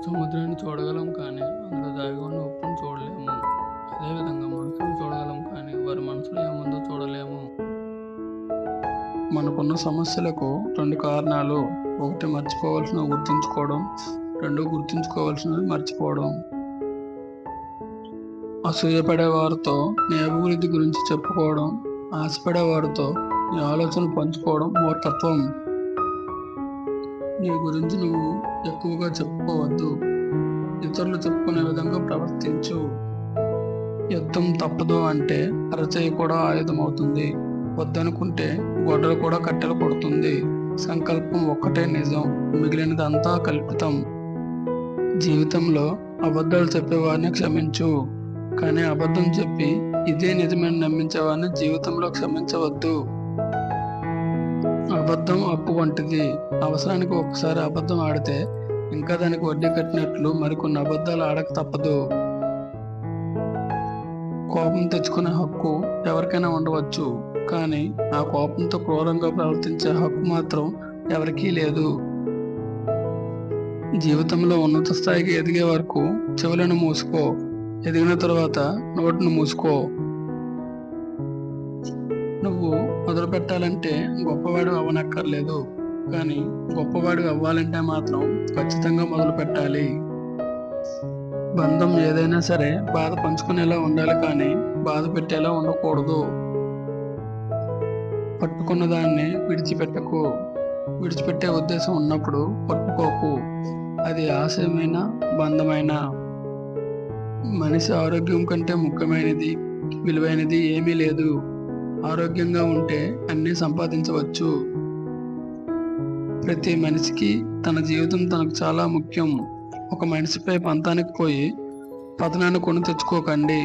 సముద్రాన్ని చూడగలం కానీ అందులో దాగి ఉన్న ఉప్పును చూడలేము. అదేవిధంగా మనుషులను చూడగలం కానీ వారి మనసులో ఏముందో చూడలేము. మనకున్న సమస్యలకు 2 కారణాలు. 1 మర్చిపోవలసినవి గుర్తుంచుకోవడం, 2 గుర్తుంచుకోవలసినవి మర్చిపోవడం. అసూయపడే వారితో నీ అభివృద్ధి గురించి చెప్పుకోవడం, ఆశపడే వారితో నీ ఆలోచనలు పంచుకోవడం మూర్ఖత్వం. నీ గురించి నువ్వు ఎక్కువగా చెప్పుకోవద్దు. ఇతరులు చెప్పుకునే విధంగా ప్రవర్తించు. యుద్ధం తప్పదు అంటే అరచేయి కూడా ఆయుధం అవుతుంది. వద్దనుకుంటే గొడ్డలు కూడా కట్టెలు కొడుతుంది. సంకల్పం ఒక్కటే నిజం, మిగిలినదంతా కల్పితం. జీవితంలో అబద్ధాలు చెప్పేవారిని క్షమించు, కానీ అబద్ధం చెప్పి ఇదే నిజమని నమ్మించేవారిని జీవితంలో క్షమించవద్దు. అబద్ధం అప్పు వంటిది. అవసరానికి ఒకసారి అబద్ధం ఆడితే ఇంకా దానికి వడ్డీ కట్టినట్లు మరికొన్ని అబద్ధాలు ఆడక తప్పదు. కోపం తెచ్చుకునే హక్కు ఎవరికైనా ఉండవచ్చు, కానీ ఆ కోపంతో క్రూరంగా ప్రవర్తించే హక్కు మాత్రం ఎవరికీ లేదు. జీవితంలో ఉన్నత స్థాయికి ఎదిగే వరకు చెవులను మూసుకో, ఎదిగిన తర్వాత నోటిని మూసుకో. నువ్వు మొదలు పెట్టాలంటే గొప్పవాడు అవ్వనక్కర్లేదు, కానీ గొప్పవాడు అవ్వాలంటే మాత్రం ఖచ్చితంగా మొదలు పెట్టాలి. బంధం ఏదైనా సరే బాధ పంచుకునేలా ఉండాలి, కానీ బాధ పెట్టేలా ఉండకూడదు. పట్టుకున్న దాన్ని విడిచిపెట్టకు. విడిచిపెట్టే ఉద్దేశం ఉన్నప్పుడు పట్టుకోకు. అది ఆశయమైన బంధమైన. మనిషి ఆరోగ్యం కంటే ముఖ్యమైనది, విలువైనది ఏమీ లేదు. ఆరోగ్యంగా ఉంటే అన్నీ సంపాదించవచ్చు. ప్రతి మనిషికి తన జీవితం తనకు చాలా ముఖ్యం. ఒక మనిషిపై పంతానికి పోయి పతనాన్ని కొని తెచ్చుకోకండి.